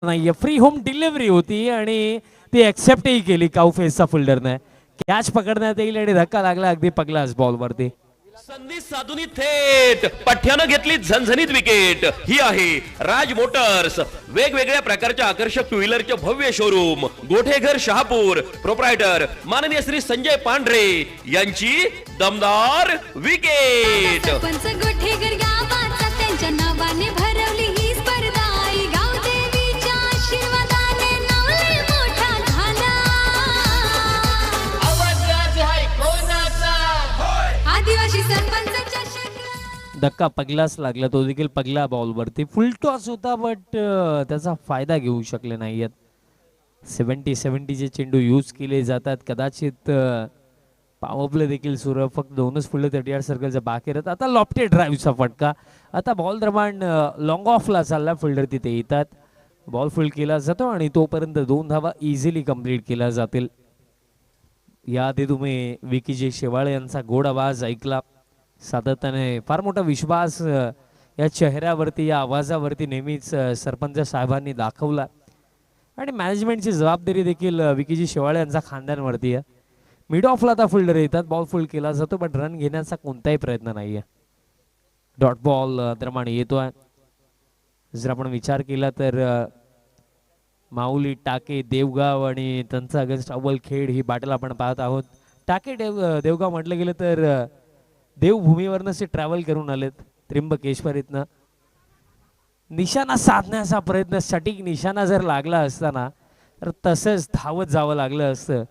नाहीये. Free home delivery होती आणि ती ऍक्सेप्टही केली काऊ फेसचा फिल्डरने. कॅच पकडण्यात येईल आणि धक्का लागला अगदी पगलाच बॉलवरती. संधी साधून थेट पठ्यानं घेतली झणझणीत विकेट. ही आहे राज मोटर्स, वेगवेगळ्या प्रकारच्या आकर्षक टू व्हीलरचे भव्य शोरूम, गोठेघर शहापूर. प्रोप्रायटर माननीय श्री संजय पांढरे यांची दमदार विकेट. सरपंच गोठेकर गावाचा त्यांच्या नावाने भरवली ही स्पर्धा. आई गावदेवीच्या आशीर्वादाने नाव लय मोठा झाला. आवाज राज हाय कोणाचा? आदिवासी सरपंचाच्या शक्रात धक्का पगलाच लागला, तो देखील पगला बॉलवरती. फुल टॉस होता बट त्याचा फायदा घेऊ शकले नाहीयेत. 70-70 चे चेंडू यूज केले जातात. कदाचित पॉवर प्ले देखील सुरू, फक्त दोनच फुलं 30 सर्कलच्या बाकी राहतात. आता लॉफ्टेड ड्राईव्हचा फटका. आता बॉल दरम्यान लॉंग ऑफला चालला, फिल्डर तिथे येतात, बॉल फुल केला जातो आणि तोपर्यंत 2 धावा इझिली कंप्लीट केल्या जातील. याआधी तुम्ही विकीजी शेवाळे यांचा गोड आवाज ऐकला. सातत्याने फार मोठा विश्वास या चेहऱ्यावरती, या आवाजावरती नेहमीच सरपंच साहेबांनी दाखवला आणि मॅनेजमेंटची जबाबदारी देखील विकीजी शेवाळे यांचा खांद्यांवरती आहे. मिड ऑफला आता फिल्डर येतात, बॉल फुल केला जातो बट रन घेण्याचा कोणताही प्रयत्न नाही आहे. डॉट बॉल दरम्यान येतोय. जर आपण विचार केला तर माऊली, टाके, देवगाव आणि त्यांचा अगेन्स्ट अव्वल खेळ ही बॅटल आपण पाहत आहोत. टाके देवगाव म्हटलं गेलं तर देवभूमीवरनं ते ट्रॅव्हल करून आलेत त्र्यंबकेश्वर इथनं. निशाणा साधण्याचा प्रयत्न, सटीक निशाणा जर लागला असताना तर तसंच धावत जावं लागलं असतं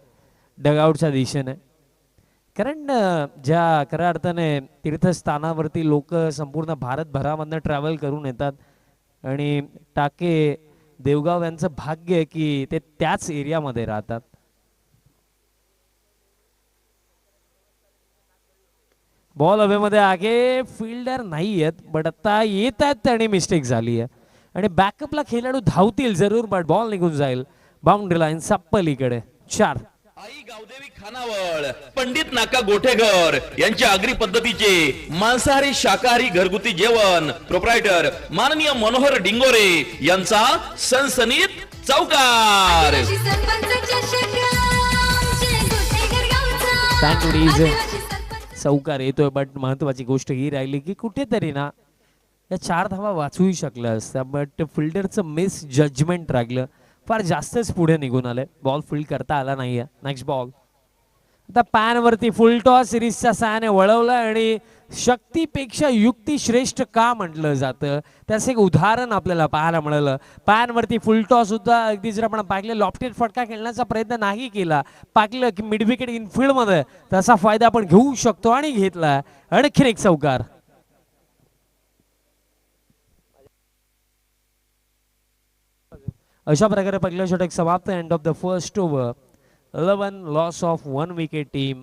डगआउटच्या दिशेने. कारण ज्या खऱ्या अर्थाने तीर्थस्थानावरती लोक संपूर्ण भारतभरामधनं ट्रॅव्हल करून येतात आणि टाके देवगाव यांचं भाग्य आहे की ते त्याच एरियामध्ये राहतात. बॉल हवेमध्ये आगे, फिल्डर नाही आहेत बट आता येत आहेत आणि मिस्टेक झाली आहे आणि बॅकअपला खेळाडू धावतील जरूर बट बॉल निघून जाईल बाउंड्री लाईन सप्पलीकडे. 4. आई गावदेवी खानावळ, पंडित नाका गोठेघर यांच्या आगरी पद्धतीचे मांसाहारी शाकाहारी घरगुती जेवण. प्रोप्रायटर माननीय मनोहर डिंगोरे यांचा सनसनीत चौकार. आदिवासी सरपंचाच्या शक्रात जय गोठेकर गावचा. Thankfully, आदिवासी सरपंच चौकार येतोय बट महत्वाची गोष्ट ही राहिली की कुठेतरी ना या 4 धावा वाचवू शकल्या असत्या बट फिल्डरचं मिस जजमेंट राहिलं. फार जास्तच पुढे निघून आले, बॉल फील्ड करता आला नाहीये. Next ball. आता पॅनवरती फुल टॉस सिरीजच्या सहाय्याने वळवलं आणि शक्तीपेक्षा युक्ती श्रेष्ठ का म्हटलं जातं त्याचं एक उदाहरण आपल्याला पाहायला मिळालं. पॅनवरती फुल टॉस सुद्धा अगदी जर आपण पाहिलं लॉफ्टेड फटका खेळण्याचा प्रयत्न नाही केला, पाकलं की मिड विकेट इनफिल्डमध्ये त्याचा फायदा आपण घेऊ शकतो आणि घेतला. आणखीन एक चौकार. अशा प्रकारे पहिलं षटक समाप्त. End of the first over. 11 loss of 1 wicket team.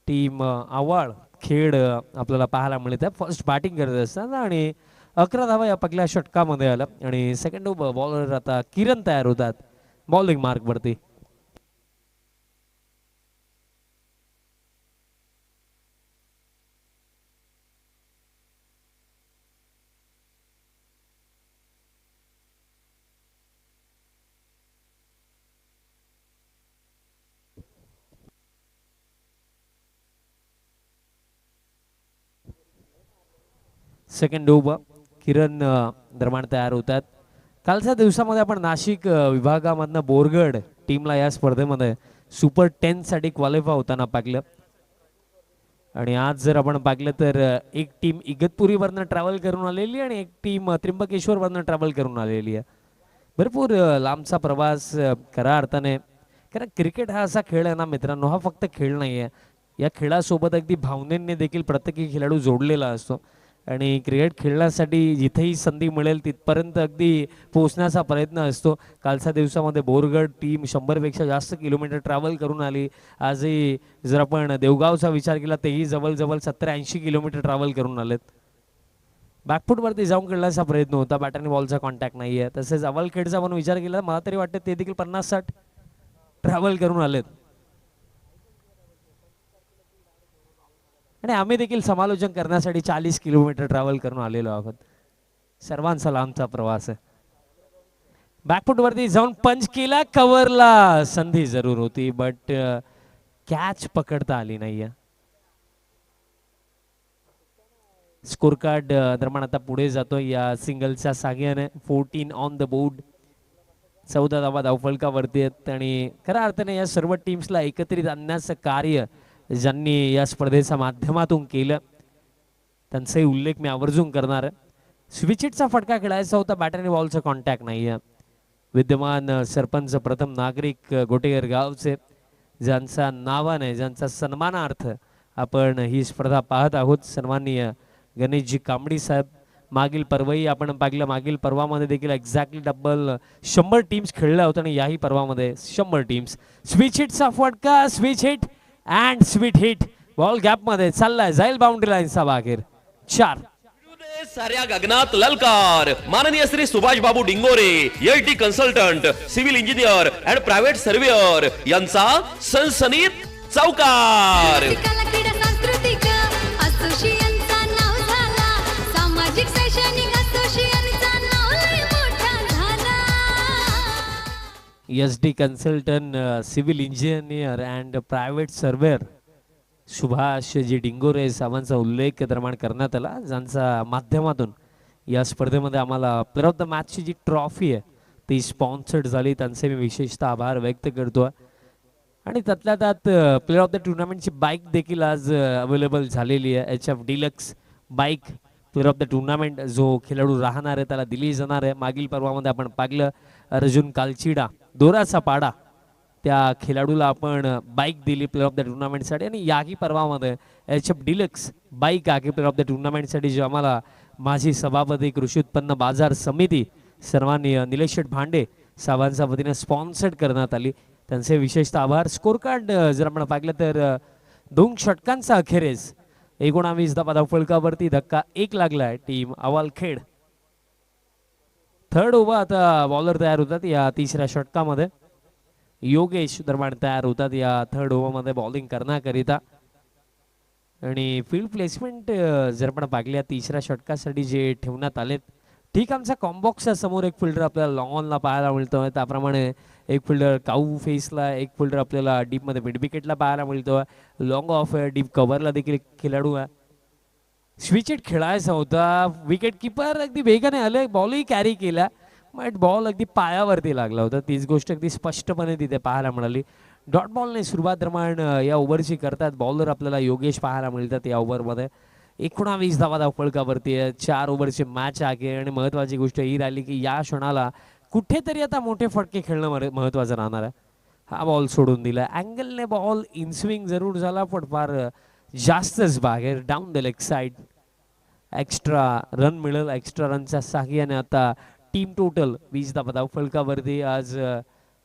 Team आवाळ खेळ आपल्याला पाहायला मिळते. फर्स्ट बॅटिंग करत असतात आणि 11 धावा या पहिल्या षटकामध्ये आलं आणि सेकंड ओव्हर बॉलर आता किरण तयार होतात बॉलिंग मार्क वरती. सेकंड ओव्हर किरण दरम्यान तयार होतात. कालच्या दिवसामध्ये आपण नाशिक विभागामधनं बोरगड टीमला या स्पर्धेमध्ये सुपर 10 साठी क्वालिफाय होताना पाहिलं आणि आज जर आपण पाहिलं तर एक टीम इगतपुरीवरनं ट्रॅव्हल करून आलेली आणि एक टीम त्र्यंबकेश्वरवरनं ट्रॅव्हल करून आलेली आहे. भरपूर लांबचा प्रवास खऱ्या अर्थाने, कारण क्रिकेट हा असा खेळ आहे ना मित्रांनो, हा फक्त खेळ नाही आहे. या खेळासोबत अगदी भावनेने देखील प्रत्येकी खेळाडू जोडलेला असतो आणि क्रिकेट खेळण्यासाठी जिथेही संधी मिळेल तिथपर्यंत अगदी पोहोचण्याचा प्रयत्न असतो. कालच्या दिवसामध्ये बोरगड टीम 100पेक्षा जास्त किलोमीटर ट्रॅव्हल करून आली. आजही जर आपण देवगावचा विचार केला तेही जवळजवळ 70-80 किलोमीटर ट्रॅव्हल करून आलेत. बॅकफुटवरती जाऊन खेळण्याचा प्रयत्न होता, बॅट आणि बॉलचा कॉन्टॅक्ट नाही आहे. तसेच अवलखेडचा आपण विचार केला मला तरी वाटतं ते देखील 50-60 ट्रॅव्हल करून आलेत. आणि आम्ही देखील समालोचन करण्यासाठी 40 किलोमीटर ट्रॅव्हल करून आलेलो आहोत. सर्वांचा लांबचा प्रवास आहे. बॅकफुट वरती जाऊन पंच केला, कव्हरला संधी जरूर होती बट कॅच पकडता आली नाहीये. स्कोर कार्ड दरम्यान आता पुढे जातो या सिंगलच्या साहाय्याने. 14 ऑन द बोर्ड, 14 धावा धावफलकावरती आहेत आणि खऱ्या अर्थाने या सर्व टीम्सला एकत्रित आणण्याचं कार्य ज्यांनी या स्पर्धेच्या माध्यमातून केलं त्यांचाही उल्लेख मी आवर्जून करणार आहे. स्विचिटचा फटका खेळायचा होता, बॅट आणि बॉलचा कॉन्टॅक्ट नाही आहे. विद्यमान सरपंच प्रथम नागरिक गोटेघर गावचे ज्यांचा नावाने ज्यांचा सन्मानार्थ आपण ही स्पर्धा पाहत आहोत, सन्माननीय गणेशजी कांबडी साहेब. मागील पर्वही आपण पाहिलं, मागील पर्वामध्ये देखील एक्झॅक्टली डबल 100 टीम्स खेळल्या होत्या आणि याही पर्वामध्ये 100 टीम्स. स्विच हिटचा फटका, switch hit and sweet hit. Ball gap मध्ये चाललाय, जाईल बाउंड्री लाईनचा बाहेर. 4 साऱ्या गगनात ललकार. माननीय Shri Subhash Babu Dingore, LT consultant, civil engineer and private surveyor यांचा सनसनीत चौकार. कला क्रीडा सांस्कृतिक असोसिएशनचा नाव झाला, सामाजिक शैक्षणिक असोसिएशनचा नाव लय मोठा झाला. SD consultant, civil engineer and private surveyor Subhash ji Dingore साहेबांचा उल्लेख दरम्यान करण्यात आला, ज्यांच्या माध्यमातून या स्पर्धेमध्ये आम्हाला प्लेअर ऑफ द मॅचची जी ट्रॉफी आहे ती स्पॉन्सर्ड झाली. त्यांचे मी विशेषतः आभार व्यक्त करतो. आणि त्यातल्या त्यात प्लेअर ऑफ द टुर्नामेंटची बाईक देखील आज अवेलेबल झालेली आहे. HF deluxe bike player of the tournament जो खेळाडू राहणार आहे त्याला दिली जाणार आहे. मागील पर्वामध्ये आपण पाहिलं अर्जुन कालचिडा, दोराचा पाडा, त्या खेळाडूला आपण बाईक दिली प्लेअर ऑफ द टुर्नामेंटसाठी. आणि याही पर्वामध्ये HF डिलक्स बाईक आहे प्लेअर ऑफ द टुर्नामेंटसाठी, जे आम्हाला माजी सभापती कृषी उत्पन्न बाजार समिती सन्माननीय निलेश शेठ भांडे साहेबांच्या वतीने स्पॉन्सर्ड करण्यात आली. त्यांचे विशेषतः आभार. स्कोर कार्ड जर आपण पाहिलं तर 2 षटकांचा अखेरीस 19 धावा धावफलकावरती धक्का 1 लागलाय टीम अवालखेड. थर्ड ओव्हर आता बॉलर तयार होतात या तिसऱ्या षटकामध्ये. योगेश दरम्यान तयार होतात या थर्ड ओव्हरमध्ये बॉलिंग करण्याकरिता. आणि फील्ड प्लेसमेंट जर आपण पाहिल्या तिसऱ्या षटकासाठी जे ठेवण्यात आलेत, ठीक आमच्या कॉम्बॉक्सच्या समोर एक फिल्डर आपल्याला लॉंग ऑनला पाहायला मिळतो, त्याप्रमाणे एक फिल्डर काऊ फेसला, एक फिल्डर आपल्याला डीपमध्ये मिड विकेटला पाहायला मिळतो. लॉंग ऑफ आहे, डीप कव्हरला देखील एक खेळाडू आहे. स्विच हिट खेळायचा होता, विकेट किपर अगदी वेगाने आले, बॉलही कॅरी केला बट बॉल अगदी पायावरती लागला होता. तीच गोष्ट अगदी स्पष्टपणे तिथे पाहायला मिळाली. डॉट बॉलने सुरुवात दरम्यान या ओव्हरची करतात. बॉलर आपल्याला योगेश पाहायला मिळतात या ओव्हरमध्ये. 19 धावा धावफलकावरती आहे. 4 ओव्हरची मॅच आहे आणि महत्त्वाची गोष्ट ही राहिली की या क्षणाला कुठेतरी आता मोठे फटके खेळणं महत्त्वाचं राहणार आहे. हा बॉल सोडून दिला, अँगलने बॉल इनस्विंग जरूर झाला पण फार जास्तच बाहेर down the leg side. Extra run मिळेल. एक्स्ट्रा रनच्या साहाय्याने आता टीम टोटल 20 धावा धावफलकावरती. आज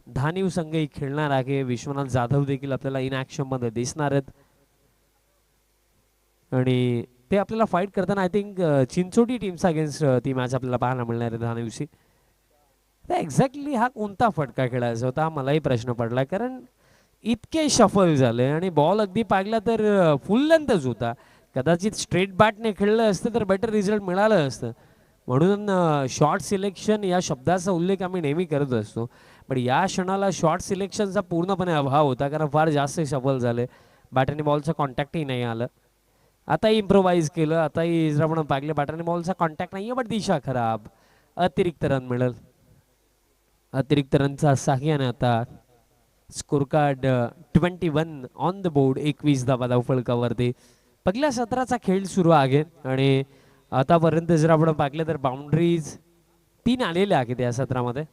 धानिव संघही खेळणार आहे. विश्वनाथ जाधव देखील आपल्याला इन ॲक्शन मध्ये दिसणार आहेत आणि ते आपल्याला फाईट करताना I think Chinchoti teams against ती मॅच आपल्याला पाहायला मिळणार आहे धानिवशी. तर एक्झॅक्टली हा कोणता फटका खेळायचा होता हा मलाही प्रश्न पडला, कारण इतके शफल झाले आणि बॉल अगदी पाहिला तर फुल लेंथच होता. कदाचित स्ट्रेट बॅटने खेळलं असतं तर बेटर रिझल्ट मिळालं असतं. म्हणून शॉर्ट सिलेक्शन या शब्दाचा उल्लेख आम्ही नेहमी करत असतो, पण या क्षणाला शॉर्ट सिलेक्शनचा पूर्णपणे अभाव होता कारण फार जास्त शफल झाले. बॅट आणि बॉलचा कॉन्टॅक्टही नाही आलं. आताही इम्प्रोवाइज केलं, आताही आपण पाहिलं बॅट आणि बॉलचा कॉन्टॅक्ट नाही आहे बट दिशा खराब. अतिरिक्त रन मिळेल. अतिरिक्त रनचा साहाय्याने आता score card 21 on the board. 21 धावा धावफलकावरती. पहिल्या सत्राचा खेळ सुरू आहे आणि आतापर्यंत जर आपण पाहिलं तर बाउंड्रीज 3 आलेल्या आहेत या सत्रामध्ये.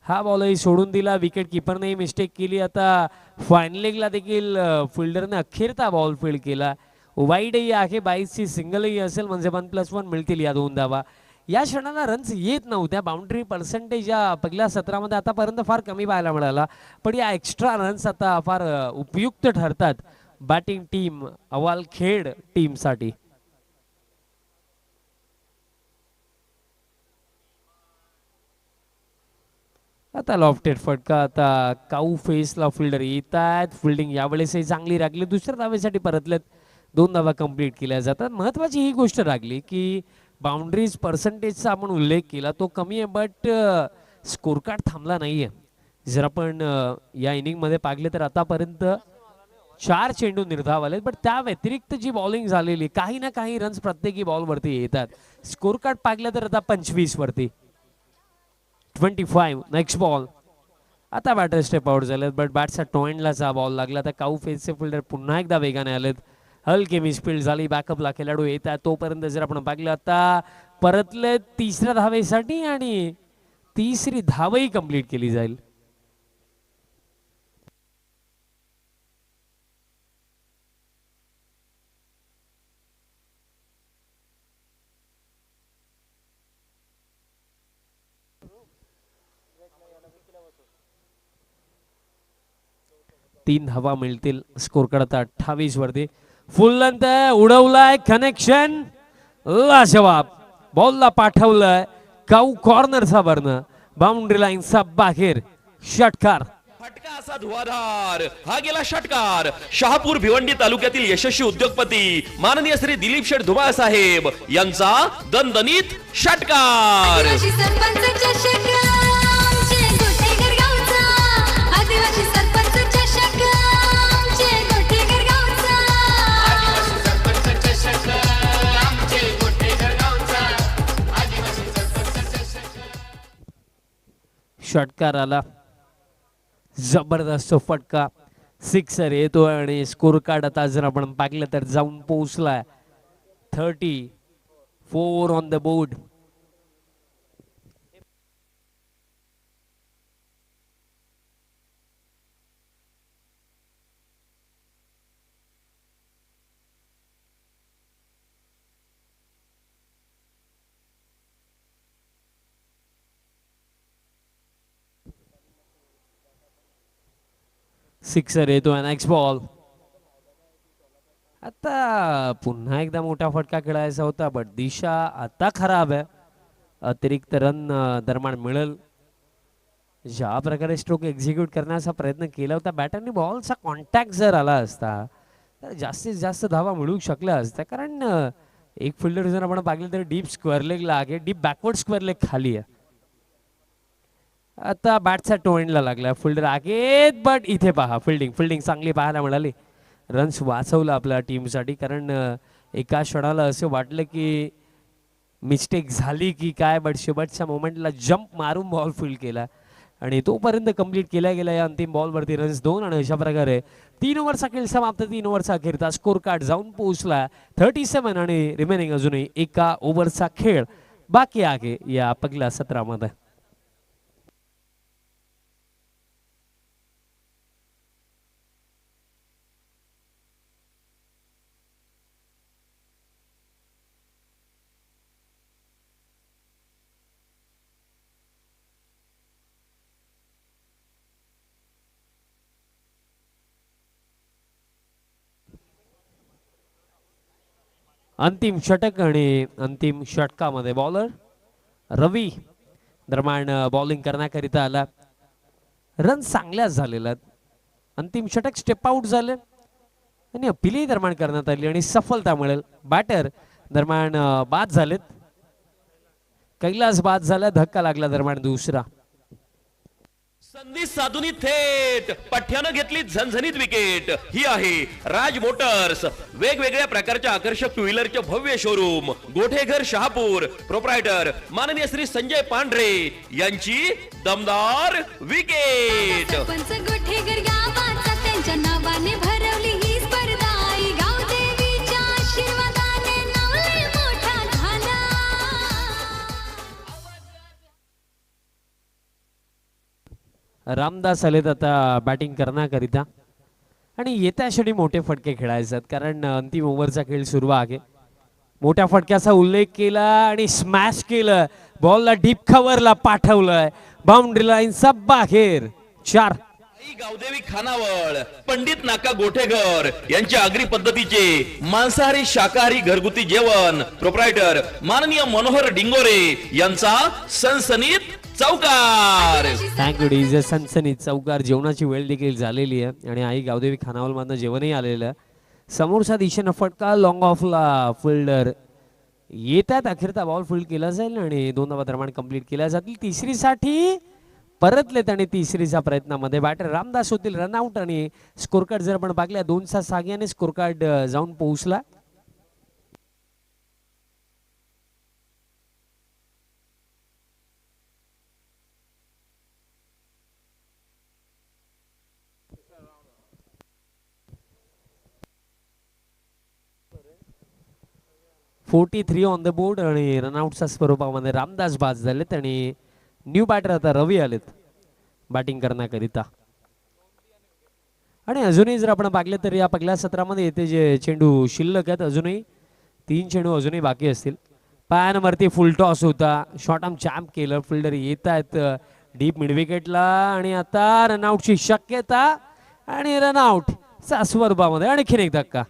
हा बॉलही सोडून दिला. विकेट किपरनेही मिस्टेक केली. आता फायनल लेगला देखील फिल्डरने अखेरता बॉल फील्ड केला. वाईडही आहे, 22ची सिंगलही असेल म्हणजे 1+1 मिळतील या 2 धावा. या क्षणाला रन्स येत नव्हत्या. बाउंड्री पर्सेंटेज या पहिल्या सत्रामध्ये आतापर्यंत फार कमी पाहायला मिळाला, पण या एक्स्ट्रा रन्स आता फार उपयुक्त ठरतात बॅटिंग टीम अवालखेड टीमसाठी. आता लॉफ्टेड फटका. आता काऊ फेसला फिल्डर येत आहेत. फिल्डिंग यावेळेसही चांगली राखली. दुसऱ्या धावेसाठी परतलेत 2 धावा कंप्लीट केल्या जातात. महत्वाची ही गोष्ट लागली की बाउंड्रीज पर्सेंटेजचा आपण उल्लेख केला तो कमी आहे, बट स्कोर कार्ड थांबला नाहीये. जर आपण या इनिंग मध्ये पाहिले तर आतापर्यंत 4 चेंडू निर्धाव आले, बट त्या व्यतिरिक्त जी बॉलिंग झालेली काही ना काही रन्स प्रत्येकी बॉल वरती येतात. स्कोर कार्ड पाहिलं तर आता 25 वरती 25. Next ball. आता बॅटर स्टेप आउट झालेत, बट बॅटचा टोएंडलाचा बॉल लागला. तर काऊ फेसचे फिल्डर पुन्हा एकदा वेगाने आलेत. हलकी मिसफील्ड झाली, बॅकअपला खेळाडू येतात. तोपर्यंत जर आपण पाहिलं आता परतले तिसऱ्या धावेसाठी आणि तिसरी धावही कंप्लीट केली जाईल. तीन धावा मिळतील. स्कोर करता 28 वरती. फुल लेंथ उडवलाय, कनेक्शन लाजवाब. बॉलला पाठवलंय काऊ कॉर्नरचा वर्ण, बाउंड्री लाईनचा बाहेर. षटकार. फटका असा धुवाधार, हा गेला षटकार. शहापूर भिवंडी तालुक्यातील यशस्वी उद्योगपती माननीय श्री दिलीप शेठ धुमाळ साहेब यांचा दणदणीत षटकार. आदिवासी सरपंच चषक आमचे गोठेघर गावचा. आदिवासी सरपंच चषक आमचे गोठेघर गावचा. आदिवासी सरपंच चषक आमचे गोठेघर गावचा. आदिवासी सरपंच चषक. षटकार आला, जबरदस्त फटका. सिक्सर येतो आणि स्कोर कार्ड आता जर आपण पाहिलं तर जाऊन पोहोचलाय 34 ऑन द बोर्ड. सिक्सर येतो. Next ball. आता पुन्हा एकदा मोठा फटका खेळायचा होता, बट दिशा आता खराब आहे. अतिरिक्त रन दरम्यान मिळेल. ज्या प्रकारे स्ट्रोक एक्झिक्यूट करण्याचा प्रयत्न केला होता बॅटरने, बॉलचा कॉन्टॅक्ट जर आला असता तर जास्तीत जास्त धावा मिळू शकल्या असत्या. कारण एक फिल्डर जर आपण पाहिलं तर डीप स्क्वेअर लेगला आहे, डीप बॅकवर्ड स्क्वेअर लेग खाली आहे. आता बॅटचा टोएंडला लागला, फिल्डर आहेत, बट इथे पहा फिल्डिंग चांगली पाहायला मिळाली. रन्स वाचवलं आपल्या टीमसाठी, कारण एका क्षणाला असं वाटलं की मिस्टेक झाली की काय, बट शेवटच्या मोमेंटला जंप मारून बॉल फील्ड केला आणि तोपर्यंत कंप्लीट केला गेला. या अंतिम बॉलवरती रन्स 2 आणि अशा प्रकारे 3 ओव्हरचा खेळ समाप्त. 3 ओव्हरचा अखेरचा स्कोर कार्ड जाऊन पोहोचला 37 आणि रिमेनिंग अजूनही एका ओव्हरचा खेळ बाकी आहे या पहिल्या सत्रामध्ये. अंतिम षटक आणि अंतिम षटकामध्ये बॉलर रवी दरम्यान बॉलिंग करण्याकरिता आला. रन चांगल्याच झालेल्या. अंतिम षटक स्टेप आउट झाले आणि अपिलही दरम्यान करण्यात आली आणि सफलता मिळेल. बॅटर दरम्यान बाद झालेत. कैलास बाद झाला, धक्का लागला दरम्यान दुसरा. संधी साधूनी थेट पठ्यानं घेतली झणझणीत विकेट. ही आहे राज मोटर्स, वेगवेगळ्या प्रकारच्या आकर्षक टू व्हीलरचे भव्य शोरूम, गोठेघर शहापूर. प्रोप्रायटर माननीय श्री संजय पांढरे यांची दमदार विकेट. सरपंच गोठेघर गावाचा त्यांच्या नावाने भरवली ही स्पर्धा. आई गावदेवीच्या आशीर्वादाने नाव लय मोठा झाला. रामदास आलेत आता बॅटिंग करण्याकरिता आणि येत्या क्षणी मोठे फटके खेळायचे, कारण अंतिम ओव्हरचा खेळ सुरू आहे. मोठ्या फटक्याचा उल्लेख केला आणि स्मॅश केलं. बॉलला डीप कव्हरला पाठवलंय, बाउंड्री लाईनचा बाहेर. 4. आई गावदेवी खानावळ, पंडित नाका गोठेघर यांच्या आगरी पद्धतीचे मांसाहारी शाकाहारी घरगुती जेवण. प्रोप्रायटर माननीय मनोहर डिंगोरे यांचा सनसनीत चौकार. Thank you DJ. सनसनीत चौकार. जेवणाची वेळ देखील झालेली आहे आणि आई गावदेवी खानावल मधनं जेवणही आलेलं आहे. समोरच्या दिशेनं फटका लॉंग ऑफला फिल्डर येतात. अखेरचा बॉल फील्ड केला जाईल आणि 2 धावांप्रमाणे कंप्लीट केल्या जातील. तिसरीसाठी परतलेत आणि तिसरीच्या प्रयत्नामध्ये बॅटर रामदास होतील रनआउट आणि स्कोर कार्ड जर आपण पाहिल्या 2च्या साहाय्याने स्कोर कार्ड जाऊन पोहोचला. .43 ऑन द बोर्ड आणि रनआउटच्या स्वरूपामध्ये रामदास बाद झालेत आणि न्यू बॅटर आता रवी आलेत बॅटिंग करण्याकरिता. आणि अजूनही जर आपण पाहिले तर या पहिल्या सत्रामध्ये येते जे चेंडू शिल्लक आहेत अजूनही 3 चेंडू अजूनही बाकी असतील. पायावरती फुल टॉस होता. शॉर्ट आर्म चॅम्प केलं. फिल्डर येत आहेत डीप मिड विकेटला आणि आता रनआउटची शक्यता आणि रनआउट च्या स्वरूपामध्ये आणखीन एक धक्का.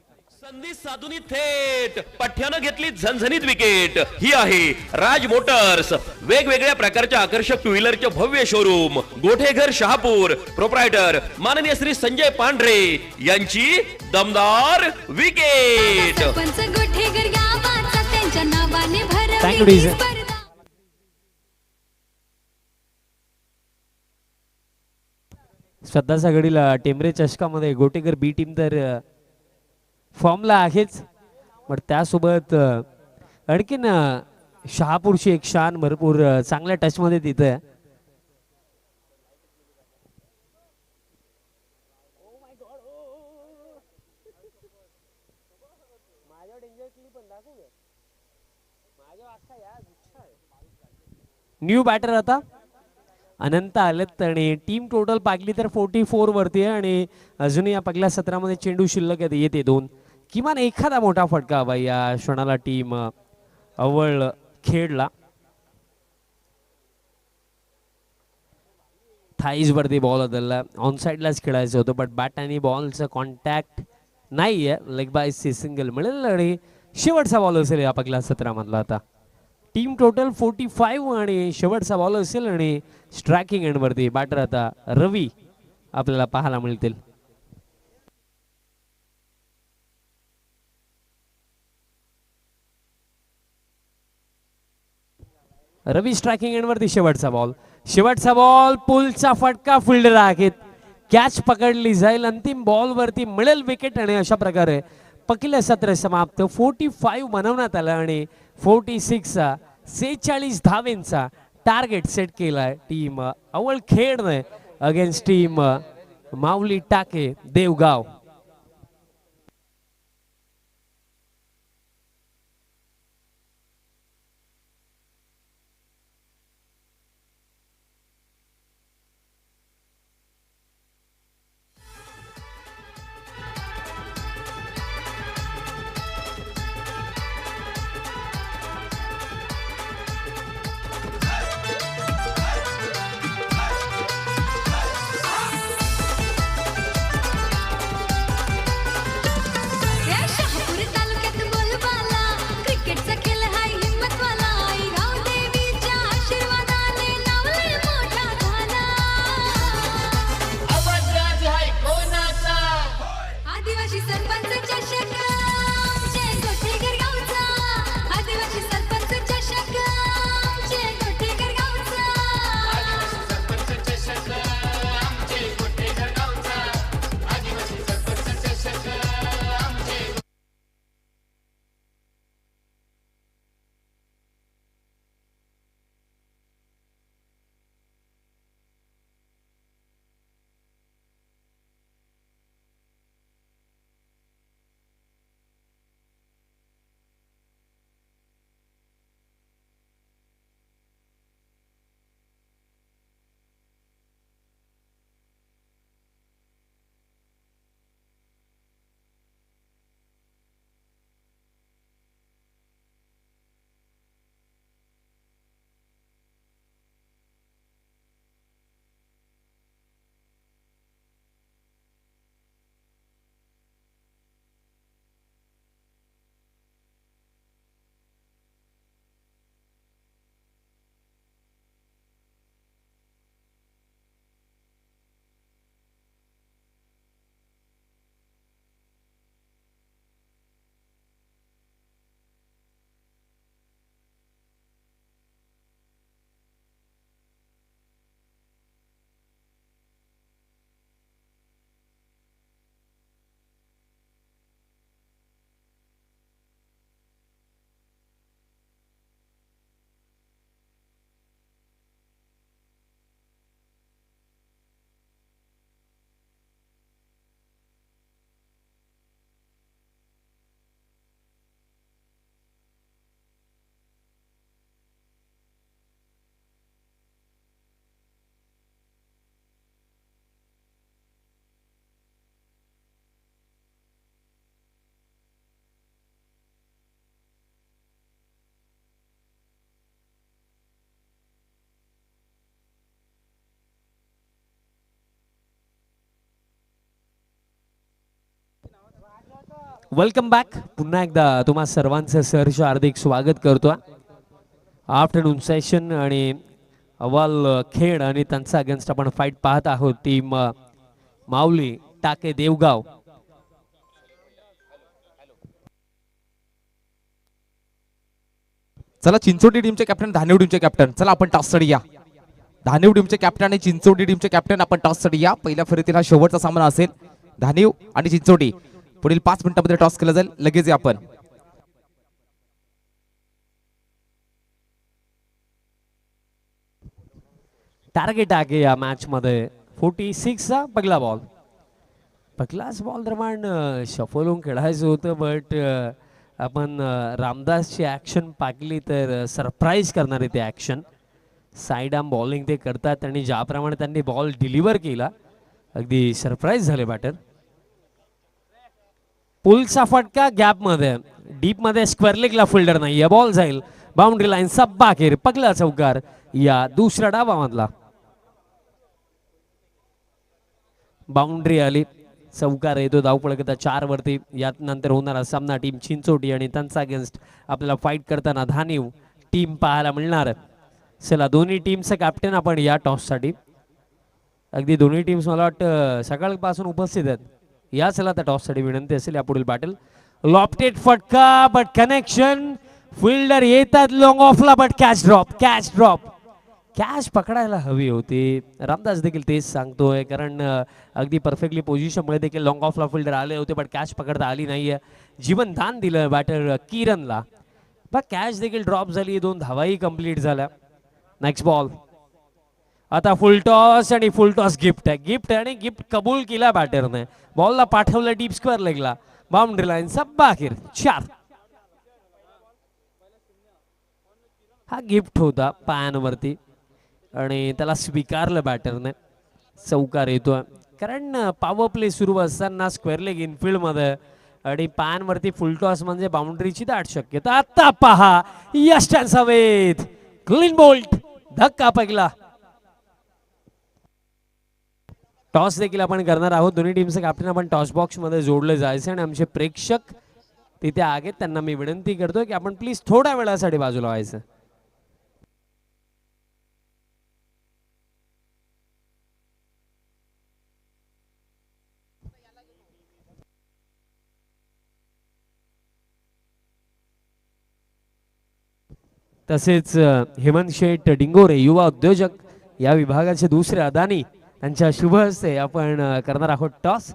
संधी साधूनी थेट पठ्यानं घेतली झणझणीत विकेट. ही आहे राज मोटर्स, वेगवेगळ्या प्रकारच्या आकर्षक टू व्हीलरचे भव्य शोरूम, गोठेघर शहापूर. प्रोप्रायटर माननीय श्री संजय पांढरे यांची दमदार विकेट. सरपंच गोठेकर गावाचा त्यांच्या नावाने Thank you, भरवली ही DJ. स्पर्धा. श्रद्धाच्या घडीला टेंबरे चषकामध्ये गोटेकर बी टीम तर फॉर्मला आहेच, पण त्यासोबत आणखीन शहापूरची एक शान भरपूर चांगल्या टचमध्ये तिथे आहे. न्यू बॅटर आता अनंत आलेत आणि टीम टोटल पाहिली तर 44 वरती आहे आणि अजूनही या पहिल्या सत्रामध्ये चेंडू शिल्लक येते 2. किमान एखादा मोठा फटका हवा या क्षणाला टीम अव्वल खेळला. थाईज वरती बॉल बदलला. ऑन साइडलाच खेळायचं होतं बट बॅट आणि बॉलचं कॉन्टॅक्ट नाही आहे. लेग बायची सिंगल मिळेल आणि शेवटचा बॉल असेल या पहिल्या सत्रामधला. आता टीम टोटल 45 आणि शेवटचा बॉल असेल आणि स्ट्रायकिंग एंड वरती बॅटर आता रवी आपल्याला पाहायला मिळतील. रवी स्ट्रायकिंग एंड वरती शेवटचा बॉल पुलचा फटका. फिल्डर आहेत. कॅच पकडली जाईल. अंतिम बॉल वरती मिळेल विकेट आणि अशा प्रकारे पहिलं सत्र समाप्त. 45 बनवण्यात आलं आणि 46चा 46 धावेंचा टार्गेट सेट केलाय टीम अव्वल खेळने अगेन्स्ट टीम माऊली टाके देवगाव. Welcome back. पुन्हा एकदा तुम्हा सर्वांचं सहर्ष हार्दिक स्वागत करतो. आफ्टरनून सेशन आणि अव्वल खेड आणि त्यांचा अगेन्स्ट आपण फाईट पाहत आहोत. टीम माऊली टाके देवगाव. चला चिंचोटी टीमचे कॅप्टन, धानेव टीमचे कॅप्टन, चला आपण टॉससाठी या. धानेव टीमचे कॅप्टन आणि चिंचोटी टीमचे कॅप्टन आपण टॉससाठी या. पहिल्या फेरीतील हा शेवटचा सामना असेल. धानेव आणि चिंचोटी पुढील 5 मिनिटांमध्ये टॉस केला जाईल. लगेच या आपण. टार्गेट आहे या मॅच मध्ये 46 चा पहिला बॉल. पहिलाच बॉल दरम्यान शफल होऊन खेळायचं होतं, बट आपण रामदासची ऍक्शन पाहिली तर सरप्राईज करणारी ते ऍक्शन. साईड आर्म बॉलिंग ते करतात आणि ज्याप्रमाणे त्यांनी बॉल डिलिव्हर केला अगदी सरप्राईज झाले बॅटर. पुलचा फटका गॅप मध्ये, डीप मध्ये स्क्वेअर लेगला फिल्डर नाही. या बॉल जाईल बाउंड्री लाईन बाहेर. पगला चौकार या दुसऱ्या डावामधला. बाउंड्री आली, चौकार येतो. धावपळ करता 4 वरती. यात नंतर होणारा सामना टीम चिंचोटी आणि त्यांचा अगेन्स्ट आपल्याला फाईट करताना धानीव टीम पाहायला मिळणार. चला दोन्ही टीमचं कॅप्टन आपण या टॉससाठी. अगदी दोन्ही टीम्स मला वाटतं सकाळपासून उपस्थित आहेत. या चला त्या टॉससाठी विनंती असेल या पुढील बॅटल. लॉफ्टेड फटका बट कनेक्शन. फिल्डर येतात लॉंग ऑफला but catch drop. Catch drop. Catch पकडायला हवी होती. रामदास देखील तेच सांगतोय, कारण अगदी परफेक्टली पोझिशनमुळे देखील लॉंग ऑफला फिल्डर आले होते बट कॅच पकडता आली नाहीये. जीवनदान दिलं बॅटर किरणला, बट कॅच देखील ड्रॉप झाली. 2 धावाही कंप्लीट झाल्या. Next ball. आता फुल टॉस आणि फुल टॉस गिफ्ट आहे. गिफ्ट आणि गिफ्ट कबूल केला बॅटरने. बॉलला पाठवलं डीप स्क्वेअर लेगला. बाउंड्री लाईन बाहेर. 4. हा गिफ्ट होता पायांवरती आणि त्याला स्वीकारलं बॅटरने. चौकार येतोय, कारण पॉवर प्ले सुरू असताना स्क्वेअर लेग इनफिल्ड मध्ये आणि पायांवरती फुल टॉस म्हणजे बाउंड्रीची दाट शक्यता. आता पहा यश हवेत. Clean bolt. धक्का पहिला. टॉस देखील आपण करणार आहोत. दोन्ही टीमचे कॅप्टन आपण टॉस बॉक्स मध्ये जोडले जायचे आणि आमचे प्रेक्षक तिथे आहेत त्यांना मी विनंती करतोय की आपण प्लीज थोड्या वेळासाठी बाजूला व्हायचं. तसेच हेमंत शेठ डिंगोरे युवा उद्योजक या विभागाचे दुसरे अदानी, त्यांच्या शुभ हस्ते आपण करणार आहोत टॉस.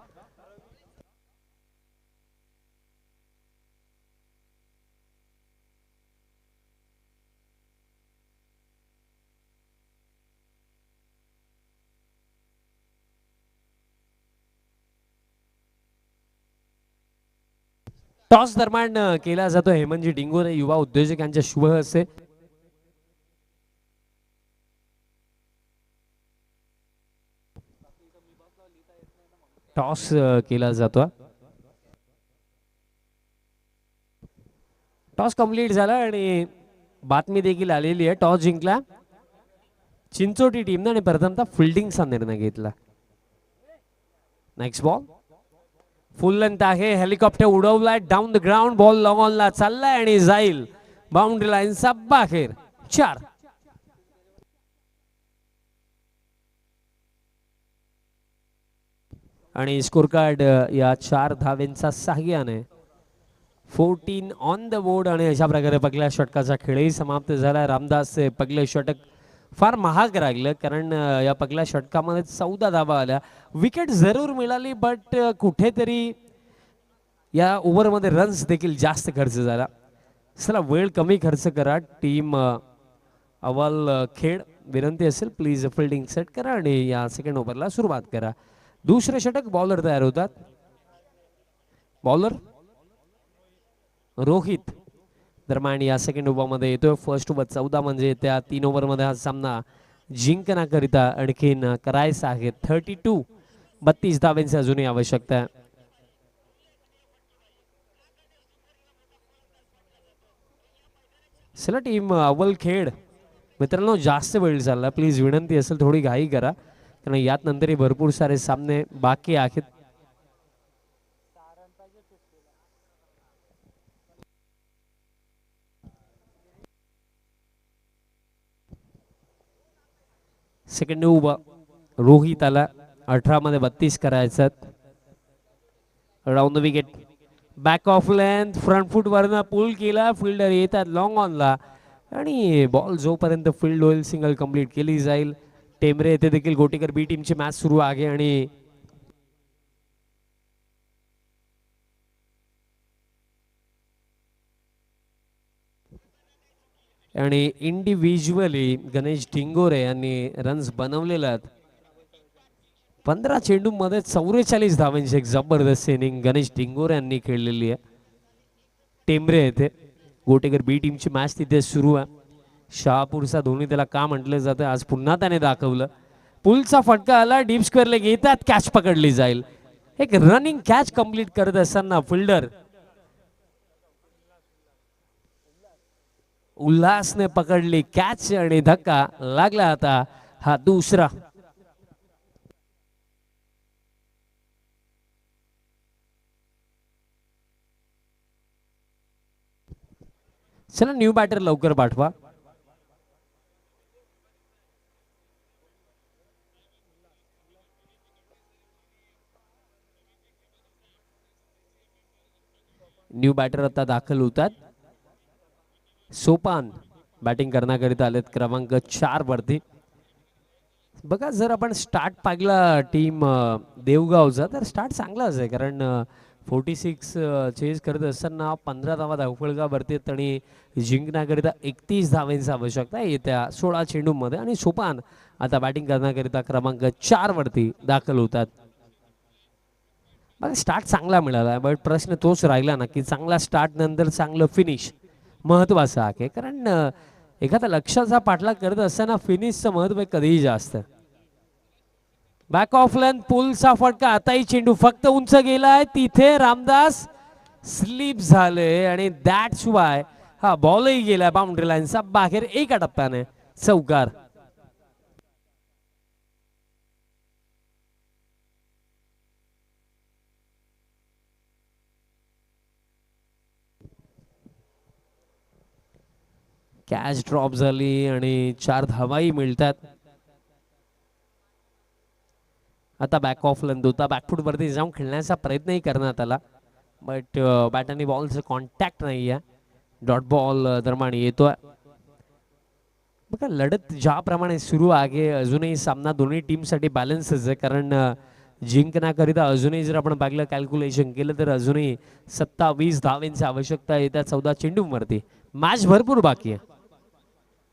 टॉस दरम्यान केला जातो हेमंतजी डिंगोरे युवा उद्योजक यांच्या शुभ हस्ते. टॉस केला जातो. टॉस कंप्लीट झाला आणि बातमी देखील आलेली आहे. टॉस जिंकला चिंचोटी टीमने आणि प्रथमतः फिल्डिंगचा निर्णय घेतला. Next ball. फुल लेंथ आहे. हेलिकॉप्टर उडवलाय down the ground. Ball long ऑनला चाललाय आणि जाईल बाउंड्री लाईनचा बाहेर. 4. आणि स्कोर कार्ड या 4 धावेंचा सहाय्याने 14 ऑन द बोर्ड. आणि अशा प्रकारे पहिल्या षटकाचा खेळही समाप्त झाला. रामदासचे पहिले षटक फार महाग राहिलं, कारण या पहिल्या षटकामध्ये 14 धावा आल्या. विकेट जरूर मिळाली, बट कुठेतरी या ओव्हरमध्ये रन्स देखील जास्त खर्च झाला. चला वेळ कमी खर्च करा. टीम अव्वल खेळ विनंती असेल प्लीज फिल्डिंग सेट करा आणि या सेकंड ओव्हरला सुरुवात करा. दुसरे षटक बॉलर तयार होतात. बॉलर रोहित दरम्यान या सेकंड ओव्हरमध्ये येतोय. फर्स्ट ओव्हर 14 म्हणजे त्या 3 ओव्हरमध्ये हा सामना जिंकण्याकरिता आणखीन करायचा आहे. 32 धावांची अजूनही आवश्यकता आहे. चला टीम अव्वल खेळ मित्रांनो जास्त वेळ झाला, प्लीज विनंती असेल थोडी घाई करा, कारण यात नंतरही भरपूर सारे सामने बाकी आहेत. सेकंड उभा रोहिताला 18 मध्ये 32 करायचं. Round the wicket back of length front foot वरनं पुल केला. फिल्डर येतात लॉंग ऑनला आणि बॉल जोपर्यंत फील्ड होईल सिंगल कंप्लीट केली जाईल. टेंबरे येथे देखील गोटेकर बी टीमची मॅच सुरू आहे आणि इंडिव्हिज्युअली गणेश ढिंगोरे यांनी रन्स बनवलेले आहेत. 15 चेंडूमध्ये 44 धावांची एक जबरदस्त इनिंग गणेश ढिंगोरे यांनी खेळलेली आहे. टेंबरे येथे गोटेकर बी टीमची मॅच तिथे सुरू आहे. शहापूरचा धोनी त्याला का म्हटलं जातं आज पुन्हा त्याने दाखवलं. पुलचा फटका आला डीप स्क्वेअरला येतात कॅच पकडली जाईल. एक रनिंग कॅच कंप्लीट करत असताना फिल्डर उल्हासने पकडली कॅच आणि धक्का लागला. आता हा दुसरा. चला न्यू बॅटर लवकर पाठवा. न्यू बॅटर आता दाखल होतात. सोपान बॅटिंग करण्याकरिता आलेत क्रमांक 4 वरती. बघा जर आपण स्टार्ट पाहिला टीम देवगावचा तर स्टार्ट चांगलाच आहे कारण 46 चेज करत असताना 15 धावा धावफलकावरती आणि जिंकण्याकरिता 31 धावांची आवश्यकता आहे येत्या 16 चेंडूमध्ये. आणि सोपान आता बॅटिंग करण्याकरिता क्रमांक 4 वरती दाखल होतात. बघा स्टार्ट चांगला मिळाला बट प्रश्न तोच राहिला ना की चांगला स्टार्ट नंतर चांगलं फिनिश महत्वाचं आहे कारण एखाद्या लक्ष्याचा पाठलाग करत असताना फिनिशचं महत्व कधीही जास्त. बॅक ऑफ लेंथ पुलचा फटका आताही चेंडू फक्त उंच गेलाय तिथे रामदास स्लिप झाले आणि दॅट्स वाय हा बॉलही गेला बाउंड्री लाईनचा बाहेर एका टप्प्याने चौकार. कॅच ड्रॉप झाली आणि 4 धावाही मिळतात. आता बॅक ऑफ लेंथ होता बॅकफूट वरती जाऊन खेळण्याचा प्रयत्नही करण्यात आला बट बॅट आणि बॉलचं कॉन्टॅक्ट नाही आहे. डॉट बॉल दरम्यान येतोय. बघा लढत ज्याप्रमाणे सुरू आहे अजूनही सामना दोन्ही टीमसाठी बॅलन्सच आहे कारण जिंकण्याकरिता अजूनही जर आपण पाहिलं कॅल्क्युलेशन केलं तर अजूनही 27 धावांची आवश्यकता येत्या 14 चेंडूंवरती. मॅच भरपूर बाकी आहे.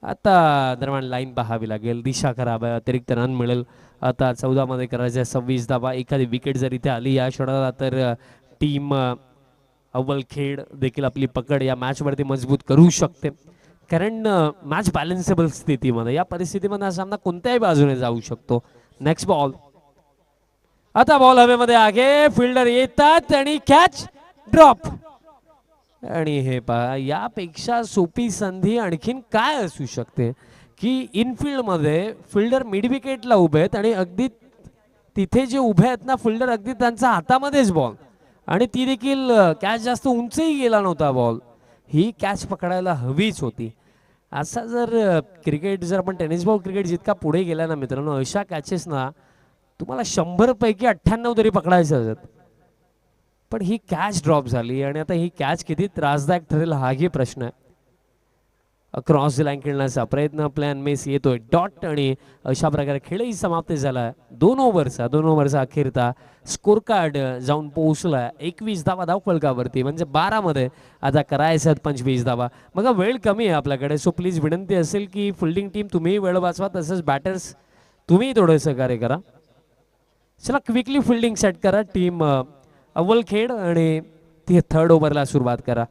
आता दरम्यान लाईन पाहावी लागेल. दिशा खराब आहे अतिरिक्त रन मिळेल. आता 14 मध्ये करायचं 26 धावा. एखादी विकेट जर इथे आली या क्षणाला तर टीम अव्वलखेड देखील आपली पकड या मॅच वरती मजबूत करू शकते कारण मॅच बॅलन्सेबल स्थितीमध्ये या परिस्थितीमध्ये हा सामना कोणत्याही बाजूने जाऊ शकतो. Next ball. आता बॉल हवेमध्ये आहे फिल्डर येतात आणि कॅच ड्रॉप. आणि हे पहा यापेक्षा सोपी संधी आणखीन काय असू शकते की इनफिल्ड मध्ये फिल्डर मिड विकेटला उभे आहेत आणि अगदी तिथे जे उभे आहेत ना फिल्डर अगदी त्यांच्या हातामध्येच बॉल आणि ती देखील कॅच जास्त उंचही गेला नव्हता. बॉल ही कॅच पकडायला हवीच होती. असा जर क्रिकेट जर आपण टेनिस बॉल क्रिकेट जितका पुढे गेला ना मित्रांनो अशा कॅचेस ना तुम्हाला 100 पैकी 98 तरी पकडायचं असत पण ही कॅच ड्रॉप झाली आणि आता ही कॅच किती त्रासदायक ठरेल हाही प्रश्न आहे. क्रॉस लाईन खेळण्याचा प्रयत्न प्लॅन मिस येतोय डॉट आणि अशा प्रकारे खेळही समाप्त झाला. 2 ओव्हरचा अखेरता स्कोर कार्ड जाऊन पोहोचला 21 धावा धावफलकावरती म्हणजे 12 मध्ये आता करायचं 25 धावा. बघा वेळ कमी आहे आपल्याकडे सो प्लीज विनंती असेल की फिल्डिंग टीम तुम्ही वेळ वाचवा तसंच बॅटर्स तुम्ही थोडं सहकार्य करा. चला क्विकली फिल्डिंग सेट करा टीम अव्वलखेड आणि ती 3rd ओव्हरला सुरुवात करा.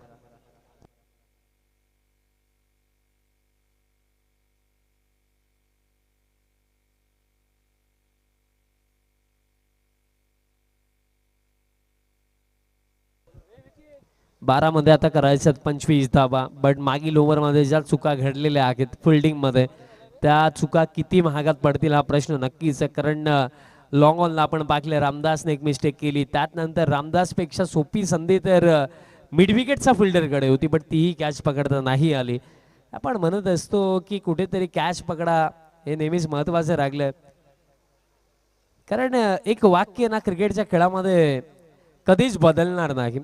मध्ये आता करायच्यात 25 धावा बट मागील ओव्हरमध्ये ज्या चुका घडलेल्या आहेत फिल्डिंगमध्ये त्या चुका किती महागात पडतील हा प्रश्न नक्कीच आहे कारण लॉंग ऑनला आपण पाहिलं रामदासने एक मिस्टेक केली त्यानंतर रामदासपेक्षा सोपी संधी तर मिड विकेटचा फिल्डरकडे होती बट तीही कॅच पकडता नाही आली. आपण म्हणत असतो की कुठेतरी कॅच पकडा हे नेहमीच महत्वाचं राहिलं. कारण एक वाक्य ना क्रिकेटच्या खेळामध्ये कधीच बदलणार नाही.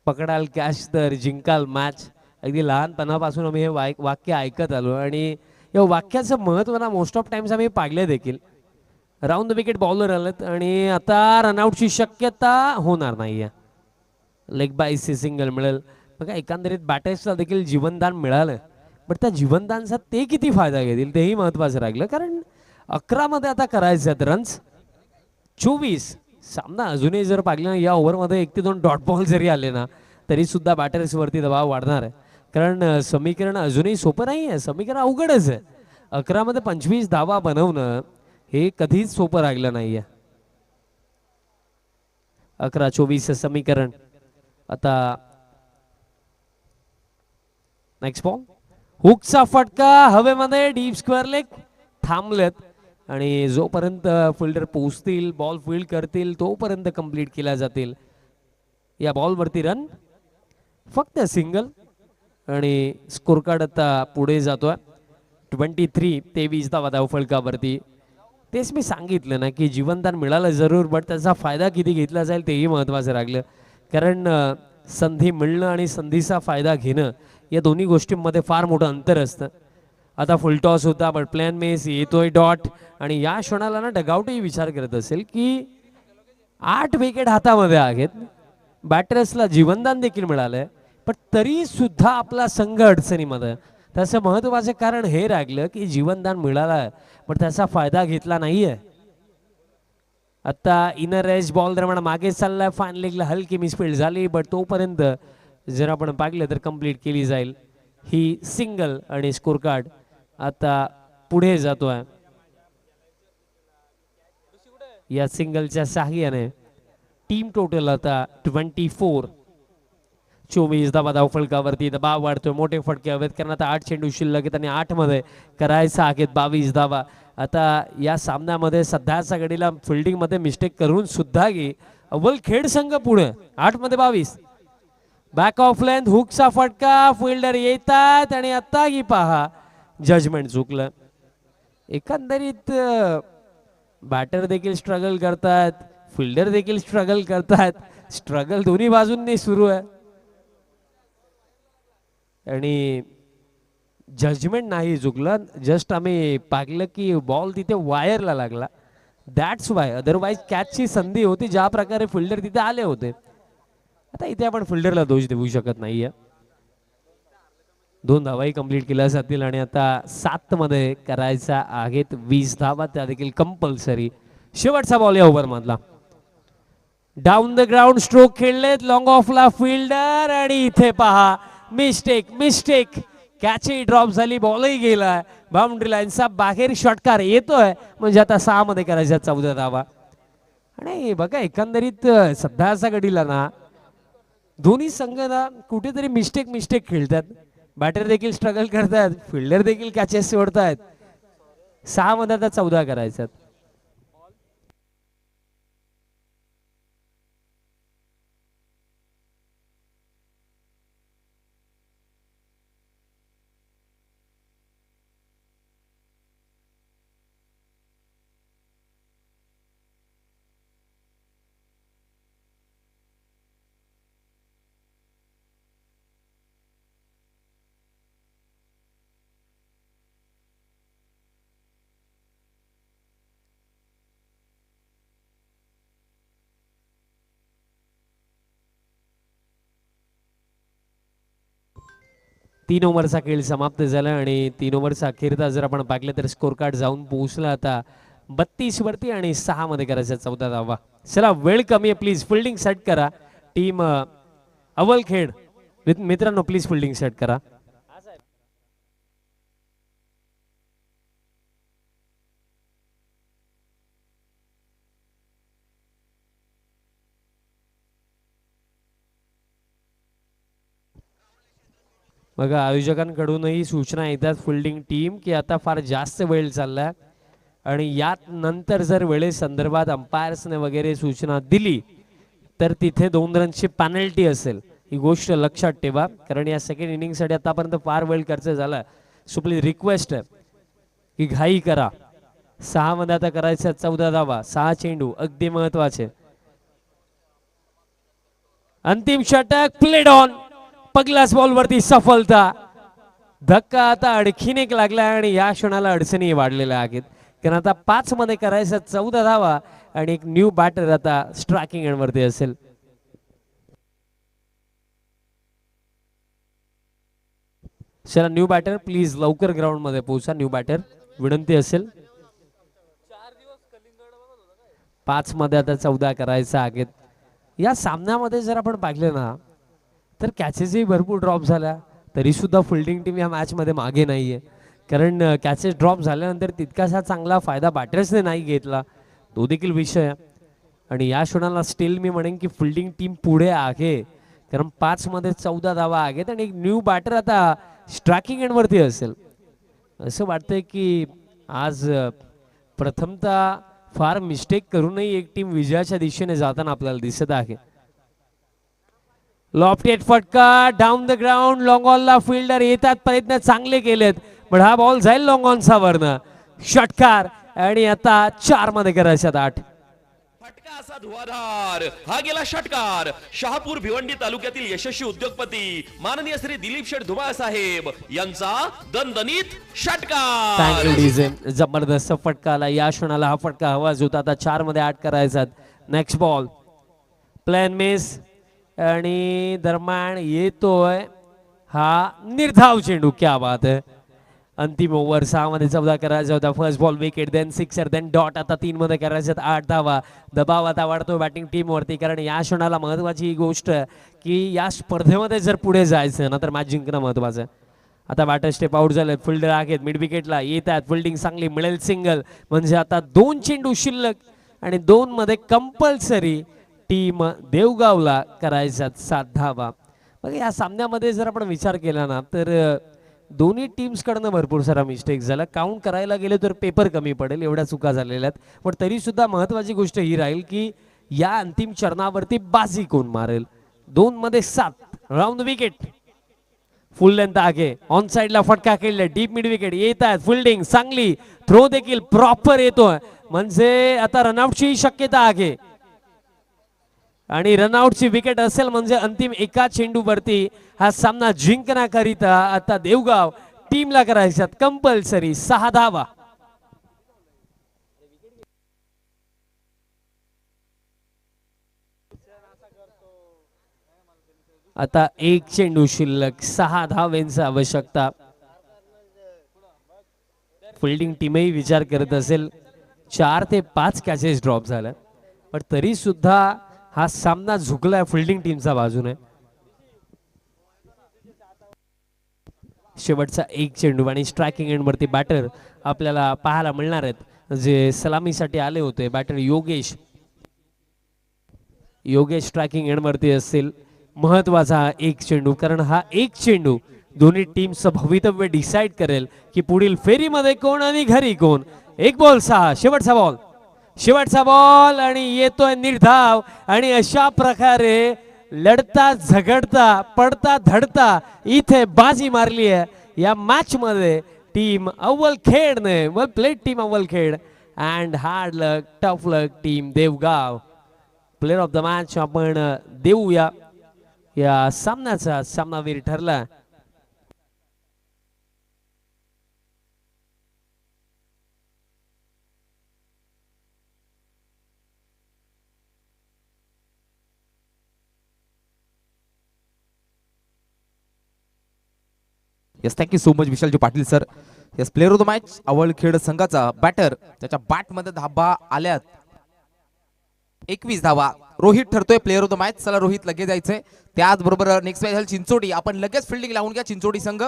पकडाल कॅच तर जिंकाल मॅच. अगदी लहानपणापासून आम्ही हे वाक्य ऐकत आलो आणि या वाक्याचं महत्त्व ना मोस्ट ऑफ टाइम्स आम्ही पाहिले देखील. राऊंड द विकेट बॉलर आलेत आणि आता रनआउटची शक्यता होणार नाही आहे. लेग बायचे सिंगल मिळेल. बघा एकंदरीत बॅटर्सला देखील जीवनदान मिळालं, पण त्या जीवनदानचा ते किती फायदा घेतील तेही महत्त्वाचं राहिलं. कारण 11 मध्ये आता करायचे आहेत रन्स. 24 सामना अजूनही जर पाहिलं ना या ओव्हरमध्ये 1 ते 2 डॉट बॉल जरी आले ना तरी सुद्धा बॅटर्सवरती दबाव वाढणार आहे. कारण समीकरण अजूनही सोपं नाही आहे, समीकरण अवघडच आहे. 11 मध्ये 25 धावा बनवणं हे कधीच सोपं राहिलं नाही आहे. 11-24 समीकरण. आता नेक्स्ट बॉल हुकचा फटका हवेमध्ये डीप स्क्वेअर लेग थांबलेत आणि जोपर्यंत फिल्डर पोहोचतील बॉल फील्ड करतील तोपर्यंत कंप्लीट केल्या जातील. या बॉलवरती रन फक्त सिंगल आणि स्कोर कार्ड आता पुढे जातोय. 23-23 धावा धावफलकावरती. तेच मी सांगितलं ना की जीवनदान मिळालं जरूर, बट त्याचा फायदा किती घेतला जाईल तेही महत्त्वाचं राहिलं. कारण संधी मिळणं आणि संधीचा फायदा घेणं या दोन्ही गोष्टींमध्ये फार मोठं अंतर असतं. आता फुल टॉस होता बट प्लॅन मेस येतोय डॉट आणि या क्षणाला ना डगआउटही विचार करत असेल की 8 विकेट हातामध्ये आहेत. बॅटर्सला जीवनदान देखील मिळालंय पण तरी सुद्धा आपला संघ अडचणीमध्ये. त्याचं महत्त्वाचं कारण हे राहिलं की जीवनदान मिळालं पण त्याचा फायदा घेतला नाहीये. आता इनर एज बॉल दरम्यान मागे चाललाय. फाईन लेगला हलकी मिसफील्ड झाली बट तोपर्यंत जर आपण पाहिलं तर कंप्लीट केली जाईल ही सिंगल आणि स्कोर कार्ड आता पुढे जातोय. या सिंगलच्या साहाय्याने टीम टोटल आता 24 धावा धावफलकावरती. दबाव वाढतोय, मोठे फटके हवेत कारण आता 8 चेंडू शिल्लक आहेत आणि 8 मध्ये करायचा आहेत 22 धावा. आता या सामन्यामध्ये सध्याच्या घडीला फिल्डिंग मध्ये मिस्टेक करून सुद्धा की अव्वल खेड संघ पुढे 8 मध्ये 22. बॅक ऑफ लेंथ हुकचा फटका फिल्डर येतात आणि आता ही पहा जजमेंट चुकलं. एकंदरीत बॅटर देखील स्ट्रगल करतात, फिल्डर देखील स्ट्रगल करतात. स्ट्रगल दोन्ही बाजूंनी सुरू आहे आणि जजमेंट नाही चुकलं. जस्ट आम्ही पाहिलं की बॉल तिथे वायरला लागला. That's why. अदरवाईज कॅचची संधी होती ज्या प्रकारे फिल्डर तिथे आले होते. आता इथे आपण फिल्डरला दोष देऊ शकत नाहीये. 2 धावाही कंप्लीट केल्या जातील आणि आता 7 मध्ये करायचा आहेत 20 धावा, त्या देखील कंपल्सरी. शेवटचा बॉल या ओव्हर मधला. डाऊन द ग्राउंड स्ट्रोक खेळलेत लॉंग ऑफला फिल्डर आणि इथे पहा मिस्टेक. कॅचही ड्रॉप झाली, बॉलही गेला बाउंड्री लाईनचा बाहेर. षटकार येतोय म्हणजे आता 6 मध्ये करायच्या 14 धावा. आणि बघा एकंदरीत सध्याच्या घडीला ना दोन्ही संघ ना कुठेतरी मिस्टेक खेळतात. बॅटर देखील स्ट्रगल करतात, फिल्डर देखील कॅचेस सोडतात. 6 मध्ये आता 14 करायच्यात. तीन ओव्हरचा खेळ समाप्त झाला आणि 3 ओव्हरचा अखेरचा जर आपण पाहिलं तर स्कोर कार्ड जाऊन पोहोचला आता 32 वरती आणि 6 मध्ये करायचा 14 धावा. चला वेळ कमी आहे, प्लीज फिल्डिंग सेट करा. टीम अवलखेड मित्रांनो प्लीज फिल्डिंग सेट करा. बघा आयोजकांकडूनही सूचना येतात फिल्डिंग टीम की आता फार जास्त वेळ चाललाय आणि यात नंतर जर वेळेसंदर्भात अंपायर्सने वगैरे सूचना दिली तर तिथे 2 रनची पेनल्टी असेल. ही गोष्ट लक्षात ठेवा कारण या सेकंड इनिंगसाठी आतापर्यंत फार वेळ खर्च झाला. सो प्लीज रिक्वेस्ट आहे की घाई करा. 6 मध्ये आता करायचं 14 धावा, 6 चेंडू अगदी महत्वाचे. अंतिम षटक प्लेड ऑन. पगलास बॉल वरती सफलता. धक्का आता आणखीन एक लागला आणि या क्षणाला अडचणी वाढलेल्या आहेत. कारण आता 5 मध्ये करायचं 14 धावा आणि एक न्यू बॅटर आता स्ट्रायकिंग एंड वरती असेल. चला न्यू बॅटर प्लीज लवकर ग्राउंड मध्ये पोहोचा. न्यू बॅटर विनंती असेल. 5 मध्ये आता 14 करायचं आहेत. या सामन्यामध्ये जर आपण पाहिले ना तर कॅचेसही भरपूर ड्रॉप झाल्या, तरी सुद्धा फिल्डिंग टीम या मॅच मध्ये मागे नाहीये. कारण कॅचेस ड्रॉप झाल्यानंतर तितकासा चांगला फायदा बॅटर्सने नाही घेतला, तो देखील विषय आहे. आणि या क्षणाला स्टील मी म्हणेन की फिल्डिंग टीम पुढे आहे. कारण 5 मध्ये 14 धावा आहेत आणि एक न्यू बॅटर आता स्ट्रायकिंग एंड वरती असेल. असं वाटतंय की आज प्रथमतः फार मिस्टेक करूनही एक टीम विजयाच्या दिशेने जाताना आपल्याला दिसत आहे. लॉफ्टेड फटका डाऊन द ग्राउंड. लॉंग ऑनला फिल्डर येतात, प्रयत्न चांगले केलेत पण हा बॉल जाईल लॉंग ऑन सावरनं. षटकार आणि आता 4 मध्ये करायच्यात 8. फटका असा धुवाधार. हा गेला षटकार. शहापूर भिवंडी तालुक्यातील यशस्वी उद्योगपती माननीय श्री दिलीप शेठ धुमाळ साहेब यांचा दणदणीत षटकार. Thank you DJ. जबरदस्त फटका आला. या क्षणाला हा फटका हवाच होता. आता 4 मध्ये 8 करायचात. नेक्स्ट बॉल प्लॅन मिस आणि दरम्यान येतोय हा निर्धाव चेंडू. क्या बात है. अंतिम ओव्हर 6 मध्ये 14 करायचा होता. First ball wicket, then sixer, then dot. आता 3 मध्ये करायच्यात 8 धावा. दबाव आता वाढतो बॅटिंग टीम वरती. कारण या क्षणाला महत्वाची ही गोष्ट की या स्पर्धेमध्ये जर पुढे जायचं ना तर मॅच जिंकणं महत्वाचं आहे. आता बॅटर स्टेप आउट झाले. फिल्डर आहेत मिड विकेटला येत आहेत. फिल्डिंग चांगली मिळेल सिंगल. म्हणजे आता 2 चेंडू शिल्लक आणि 2 मध्ये कंपल्सरी टीम देवगावला करायच्यात 7 धावा. मग या सामन्यामध्ये जर आपण विचार केला ना तर दोन्ही टीम्स कडनं भरपूर सारा मिस्टेक झाला. काउंट करायला गेले तर पेपर कमी पडेल एवढ्या चुका झालेल्या आहेत. पण तरी सुद्धा महत्वाची गोष्ट ही राहील की या अंतिम चरणावरती बाजी कोण मारेल. 2 मध्ये 7 राऊंड विकेट. फुल लेंथ आहे. ऑन साइडला फटका खेळला. डीप मिड विकेट येत आहेत. फिल्डिंग चांगली. थ्रो देखील प्रॉपर येतोय. म्हणजे आता रनआउटची शक्यता आहे आणि रनआउटची विकेट असेल म्हणजे अंतिम एका चेंडूवरती हा सामना जिंकण्याकरिता आता देवगाव टीमला करायच्यात कंपल्सरी 6 धावा. आता 1 चेंडू शिल्लक. 6 धावेंची आवश्यकता. फिल्डिंग टीमही विचार करत असेल. 4 ते 5 कॅचेस ड्रॉप झाल्या पण तरी सुद्धा हा सामना झुकलाय फिल्डिंग टीमच्या बाजूने. शेवटचा 1 चेंडू आणि स्ट्रायकिंग एंड वरती बॅटर आपल्याला पाहायला मिळणार आहेत जे सलामीसाठी आले होते. बॅटर योगेश स्ट्रायकिंग एंड वरती असतील. महत्वाचा हा 1 चेंडू कारण हा 1 चेंडू दोन्ही टीमचं भवितव्य डिसाइड करेल की पुढील फेरीमध्ये कोण आणि घरी कोण. 1 बॉल 6. शेवटचा बॉल आणि येतोय निर्धाव. आणि अशा प्रकारे लढता झगडता पडता धडता इथे बाजी मारली आहे या मॅच मध्ये टीम अव्वल खेडने. वेल played team Avalkhed and hard luck tough luck team Devgaon. Player of the match आपण देऊया. या सामन्याचा सामनावीर ठरला yes thank you so much Vishalji Patil sir. Yes player of the match Avalkhed संघाचा बॅटर त्याच्या बॅट मध्ये धाबा आल्यात 21 धावा. रोहित ठरतोय प्लेअर ऑफ द मॅच. चला रोहित लगेच जायचंय. त्याचबरोबर नेक्स्ट मॅच झाली चिंचोडी. आपण लगेच फिल्डिंग लावून घ्या चिंचोडी संघ.